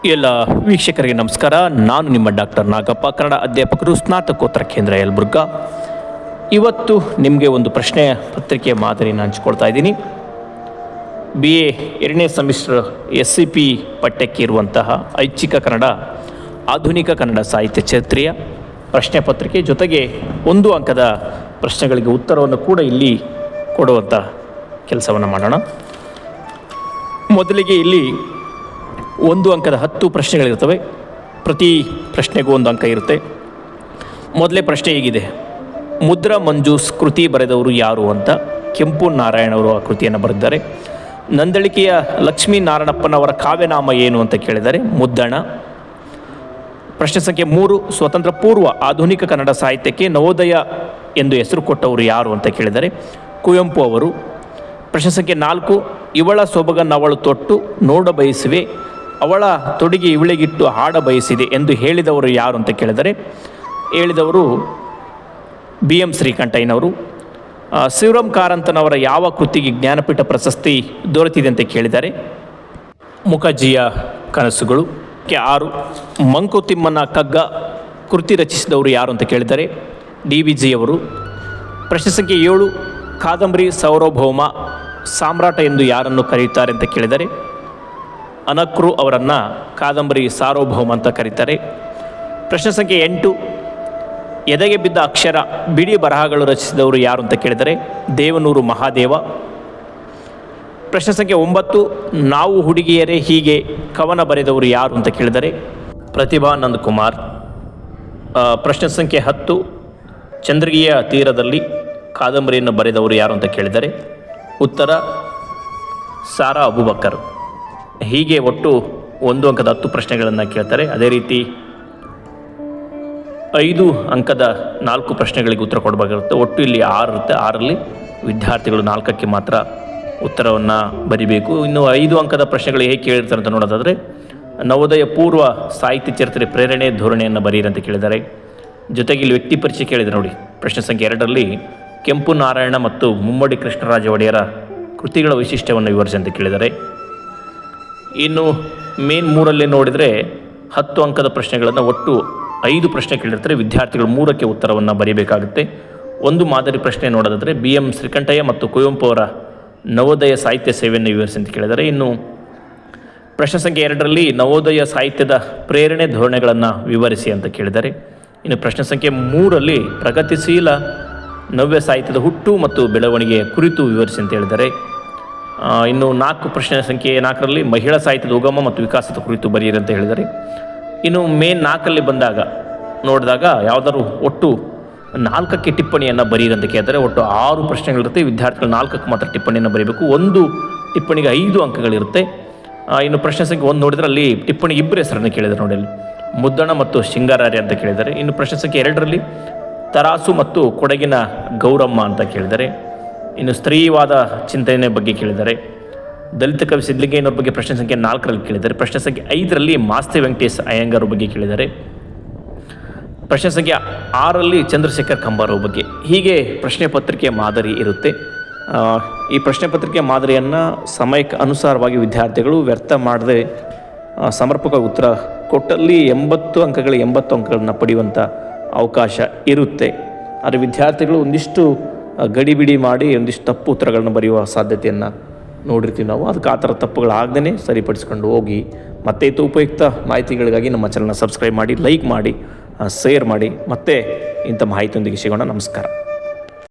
ಎಲ್ಲ ವೀಕ್ಷಕರಿಗೆ ನಮಸ್ಕಾರ. ನಾನು ನಿಮ್ಮ ಡಾಕ್ಟರ್ ನಾಗಪ್ಪ, ಕನ್ನಡ ಅಧ್ಯಾಪಕರು, ಸ್ನಾತಕೋತ್ತರ ಕೇಂದ್ರ ಯಲಬುರ್ಗಾ. ಇವತ್ತು ನಿಮಗೆ ಒಂದು ಪ್ರಶ್ನೆ ಪತ್ರಿಕೆ ಮಾದರಿನ ಹಂಚಿಕೊಳ್ತಾ ಇದ್ದೀನಿ. BA 2ನೇ ಸೆಮಿಸ್ಟರ್ SCP ಪಠ್ಯಕ್ಕೆ ಇರುವಂತಹ ಐಚ್ಛಿಕ ಕನ್ನಡ, ಆಧುನಿಕ ಕನ್ನಡ ಸಾಹಿತ್ಯ ಚರಿತ್ರೆಯ ಪ್ರಶ್ನೆ ಪತ್ರಿಕೆ ಜೊತೆಗೆ 1 ಅಂಕದ ಪ್ರಶ್ನೆಗಳಿಗೆ ಉತ್ತರವನ್ನು ಕೂಡ ಇಲ್ಲಿ ಕೊಡುವಂಥ ಕೆಲಸವನ್ನು ಮಾಡೋಣ. ಮೊದಲಿಗೆ ಇಲ್ಲಿ 1 ಅಂಕದ 10 ಪ್ರಶ್ನೆಗಳಿರ್ತವೆ. ಪ್ರತಿ ಪ್ರಶ್ನೆಗೂ 1 ಅಂಕ ಇರುತ್ತೆ. ಮೊದಲೇ ಪ್ರಶ್ನೆ ಹೀಗಿದೆ: ಮುದ್ರಾ ಮಂಜೂಸ್ ಕೃತಿ ಬರೆದವರು ಯಾರು ಅಂತ. ಕೆಂಪು ನಾರಾಯಣವರು ಆ ಕೃತಿಯನ್ನು ಬರೆದಿದ್ದಾರೆ. ನಂದಳಿಕೆಯ ಲಕ್ಷ್ಮೀನಾರಾಯಣಪ್ಪನವರ ಕಾವ್ಯನಾಮ ಏನು ಅಂತ ಕೇಳಿದ್ದಾರೆ. ಮುದ್ದಣ. ಪ್ರಶ್ನೆ ಸಂಖ್ಯೆ 3: ಸ್ವತಂತ್ರ ಪೂರ್ವ ಆಧುನಿಕ ಕನ್ನಡ ಸಾಹಿತ್ಯಕ್ಕೆ ನವೋದಯ ಎಂದು ಹೆಸರು ಕೊಟ್ಟವರು ಯಾರು ಅಂತ ಕೇಳಿದ್ದಾರೆ. ಕುವೆಂಪು ಅವರು. ಪ್ರಶ್ನೆ ಸಂಖ್ಯೆ 4: ಇವಳ ಸೊಬಗನ್ನವಳು ತೊಟ್ಟು ನೋಡ ಬಯಸುವೆ, ಅವಳ ತೊಡಿಗೆ ಇವಳಿಗಿಟ್ಟು ಹಾಡ ಬಯಸಿದೆ ಎಂದು ಹೇಳಿದವರು ಯಾರು ಅಂತ ಕೇಳಿದರೆ, ಹೇಳಿದವರು BM ಶ್ರೀಕಂಠಯ್ಯನವರು. ಶಿವರಾಮ್ ಕಾರಂತನವರ ಯಾವ ಕೃತಿಗೆ ಜ್ಞಾನಪೀಠ ಪ್ರಶಸ್ತಿ ದೊರೆತಿದೆ ಅಂತ ಕೇಳಿದ್ದಾರೆ. ಮುಖರ್ಜಿಯ ಕನಸುಗಳು. 6: ಮಂಕುತಿಮ್ಮನ ಕಗ್ಗ ಕೃತಿ ರಚಿಸಿದವರು ಯಾರು ಅಂತ ಕೇಳಿದ್ದಾರೆ. DVG ಅವರು. ಪ್ರಶ್ನೆ ಸಂಖ್ಯೆ 7: ಕಾದಂಬರಿ ಸಾರ್ವಭೌಮ ಸಾಮ್ರಾಟ ಎಂದು ಯಾರನ್ನು ಕರೆಯುತ್ತಾರೆ ಅಂತ ಕೇಳಿದರೆ. ಅನಕೃ ಅವರನ್ನು ಕಾದಂಬರಿ ಸಾರ್ವಭೌಮ ಅಂತ ಕರೀತಾರೆ. ಪ್ರಶ್ನೆ ಸಂಖ್ಯೆ 8: ಎದೆಗೆ ಬಿದ್ದ ಅಕ್ಷರ ಬಿಡಿ ಬರಹಗಳು ರಚಿಸಿದವರು ಯಾರು ಅಂತ ಕೇಳಿದರೆ. ದೇವನೂರು ಮಹಾದೇವ. ಪ್ರಶ್ನೆ ಸಂಖ್ಯೆ 9: ನಾವು ಹುಡುಗಿಯರೇ ಹೀಗೆ ಕವನ ಬರೆದವರು ಯಾರು ಅಂತ ಕೇಳಿದರೆ. ಪ್ರತಿಭಾನಂದ್ ಕುಮಾರ್. ಪ್ರಶ್ನೆ ಸಂಖ್ಯೆ 10: ಚಂದ್ರಿಗೆಯ ತೀರದಲ್ಲಿ ಕಾದಂಬರಿಯನ್ನು ಬರೆದವರು ಯಾರು ಅಂತ ಕೇಳಿದರೆ. ಉತ್ತರ ಸಾರಾ ಅಬೂಬಕರ್. ಹೀಗೆ ಒಟ್ಟು 1 ಅಂಕದ 10 ಪ್ರಶ್ನೆಗಳನ್ನು ಕೇಳ್ತಾರೆ. ಅದೇ ರೀತಿ 5 ಅಂಕದ 4 ಪ್ರಶ್ನೆಗಳಿಗೆ ಉತ್ತರ ಕೊಡಬೇಕಾಗುತ್ತೆ. ಒಟ್ಟು ಇಲ್ಲಿ 6 ಇರುತ್ತೆ. 6ರಲ್ಲಿ ವಿದ್ಯಾರ್ಥಿಗಳು 4ಕ್ಕೆ ಮಾತ್ರ ಉತ್ತರವನ್ನು ಬರಿಬೇಕು. ಇನ್ನು 5 ಅಂಕದ ಪ್ರಶ್ನೆಗಳು ಹೇಗೆ ಕೇಳಿರ್ತಾರೆ ಅಂತ ನೋಡೋದಾದರೆ, ನವೋದಯ ಪೂರ್ವ ಸಾಹಿತ್ಯ ಚರಿತ್ರೆ ಪ್ರೇರಣೆ ಧೋರಣೆಯನ್ನು ಬರೀರಿ ಅಂತ ಕೇಳಿದ್ದಾರೆ. ಜೊತೆಗೆ ಇಲ್ಲಿ ವ್ಯಕ್ತಿ ಪರಿಚಯ ಕೇಳಿದರೆ ನೋಡಿ. ಪ್ರಶ್ನೆ ಸಂಖ್ಯೆ 2ರಲ್ಲಿ ಕೆಂಪು ನಾರಾಯಣ ಮತ್ತು ಮುಮ್ಮಡಿ ಕೃಷ್ಣರಾಜ ಒಡೆಯರ ಕೃತಿಗಳ ವೈಶಿಷ್ಟ್ಯವನ್ನು ವಿವರಿಸಿ ಅಂತ ಕೇಳಿದ್ದಾರೆ. ಇನ್ನು ಮೇನ್ 3ರಲ್ಲಿ ನೋಡಿದರೆ 10 ಅಂಕದ ಪ್ರಶ್ನೆಗಳನ್ನು ಒಟ್ಟು 5 ಪ್ರಶ್ನೆ ಕೇಳಿರ್ತಾರೆ. ವಿದ್ಯಾರ್ಥಿಗಳು 3ಕ್ಕೆ ಉತ್ತರವನ್ನು ಬರೀಬೇಕಾಗುತ್ತೆ. ಒಂದು ಮಾದರಿ ಪ್ರಶ್ನೆ ನೋಡೋದಾದರೆ BM ಶ್ರೀಕಂಠಯ್ಯ ಮತ್ತು ಕುವೆಂಪು ಅವರ ನವೋದಯ ಸಾಹಿತ್ಯ ಸೇವೆಯನ್ನು ವಿವರಿಸಿ ಅಂತ ಕೇಳಿದ್ದಾರೆ. ಇನ್ನು ಪ್ರಶ್ನೆ ಸಂಖ್ಯೆ 2ರಲ್ಲಿ ನವೋದಯ ಸಾಹಿತ್ಯದ ಪ್ರೇರಣೆ ಧೋರಣೆಗಳನ್ನು ವಿವರಿಸಿ ಅಂತ ಕೇಳಿದ್ದಾರೆ. ಇನ್ನು ಪ್ರಶ್ನೆ ಸಂಖ್ಯೆ 3ರಲ್ಲಿ ಪ್ರಗತಿಶೀಲ ನವ್ಯ ಸಾಹಿತ್ಯದ ಹುಟ್ಟು ಮತ್ತು ಬೆಳವಣಿಗೆಯ ಕುರಿತು ವಿವರಿಸಿ ಅಂತ ಹೇಳಿದ್ದಾರೆ. ಇನ್ನು 4 ಪ್ರಶ್ನೆ ಸಂಖ್ಯೆ 4ರಲ್ಲಿ ಮಹಿಳಾ ಸಾಹಿತ್ಯದ ಉಗಮ ಮತ್ತು ವಿಕಾಸದ ಕುರಿತು ಬರೆಯಿರಿ ಅಂತ ಹೇಳಿದ್ದಾರೆ. ಇನ್ನು ಮೇನ್ 4ರಲ್ಲಿ ನೋಡಿದಾಗ ಯಾವುದಾದ್ರು ಒಟ್ಟು 4ಕ್ಕೆ ಟಿಪ್ಪಣಿಯನ್ನು ಬರೀರಿ ಅಂತ ಕೇಳಿದರೆ. ಒಟ್ಟು 6 ಪ್ರಶ್ನೆಗಳಿರುತ್ತೆ. ವಿದ್ಯಾರ್ಥಿಗಳು 4ಕ್ಕೆ ಮಾತ್ರ ಟಿಪ್ಪಣಿಯನ್ನು ಬರೀಬೇಕು. ಒಂದು ಟಿಪ್ಪಣಿಗೆ 5 ಅಂಕಗಳಿರುತ್ತೆ. ಇನ್ನು ಪ್ರಶ್ನೆ ಸಂಖ್ಯೆ 1 ನೋಡಿದರೆ ಅಲ್ಲಿ ಟಿಪ್ಪಣಿ 2 ಹೆಸರನ್ನು ಕೇಳಿದ್ದಾರೆ ನೋಡಿ. ಅಲ್ಲಿ ಮುದ್ದಣ ಮತ್ತು ಶೃಂಗಾರಾರ್ಯ ಅಂತ ಕೇಳಿದ್ದಾರೆ. ಇನ್ನು ಪ್ರಶ್ನೆ ಸಂಖ್ಯೆ 2ರಲ್ಲಿ ತರಾಸು ಮತ್ತು ಕೊಡಗಿನ ಗೌರಮ್ಮ ಅಂತ ಕೇಳಿದ್ದಾರೆ. ಇನ್ನು ಸ್ತ್ರೀವಾದ ಚಿಂತನೆ ಬಗ್ಗೆ ಕೇಳಿದ್ದಾರೆ. ದಲಿತ ಕವಿ ಸಿದ್ಧಲಿಂಗಯ್ಯನವ್ರ ಬಗ್ಗೆ ಪ್ರಶ್ನೆ ಸಂಖ್ಯೆ 4ರಲ್ಲಿ ಕೇಳಿದ್ದಾರೆ. ಪ್ರಶ್ನೆ ಸಂಖ್ಯೆ 5ರಲ್ಲಿ ಮಾಸ್ತಿ ವೆಂಕಟೇಶ್ ಅಯ್ಯಂಗಾರ್ ಬಗ್ಗೆ ಕೇಳಿದ್ದಾರೆ. ಪ್ರಶ್ನೆ ಸಂಖ್ಯೆ 6ರಲ್ಲಿ ಚಂದ್ರಶೇಖರ್ ಕಂಬಾರ್ ಬಗ್ಗೆ. ಹೀಗೆ ಪ್ರಶ್ನೆ ಪತ್ರಿಕೆ ಮಾದರಿ ಇರುತ್ತೆ. ಈ ಪ್ರಶ್ನೆ ಪತ್ರಿಕೆ ಮಾದರಿಯನ್ನು ಸಮಯಕ್ಕೆ ಅನುಸಾರವಾಗಿ ವಿದ್ಯಾರ್ಥಿಗಳು ವ್ಯರ್ಥ ಮಾಡದೆ ಸಮರ್ಪಕ ಉತ್ತರ ಕೊಟ್ಟಲ್ಲಿ 80 ಅಂಕಗಳನ್ನು ಪಡೆಯುವಂಥ ಅವಕಾಶ ಇರುತ್ತೆ. ಆದರೆ ವಿದ್ಯಾರ್ಥಿಗಳು ಒಂದಿಷ್ಟು ಗಡಿಬಿಡಿ ಮಾಡಿ ಒಂದಿಷ್ಟು ತಪ್ಪು ಉತ್ತರಗಳನ್ನು ಬರೆಯುವ ಸಾಧ್ಯತೆಯನ್ನು ನೋಡಿರ್ತೀವಿ ನಾವು. ಅದಕ್ಕೆ ಆ ಥರ ತಪ್ಪುಗಳಾಗದೇ ಸರಿಪಡಿಸ್ಕೊಂಡು ಹೋಗಿ. ಮತ್ತೆ ಉಪಯುಕ್ತ ಮಾಹಿತಿಗಳಿಗಾಗಿ ನಮ್ಮ ಚಾನಲ್ನ ಸಬ್ಸ್ಕ್ರೈಬ್ ಮಾಡಿ, ಲೈಕ್ ಮಾಡಿ, ಶೇರ್ ಮಾಡಿ. ಮತ್ತೆ ಇಂಥ ಮಾಹಿತಿಯೊಂದಿಗೆ ಸಿಗೋಣ. ನಮಸ್ಕಾರ.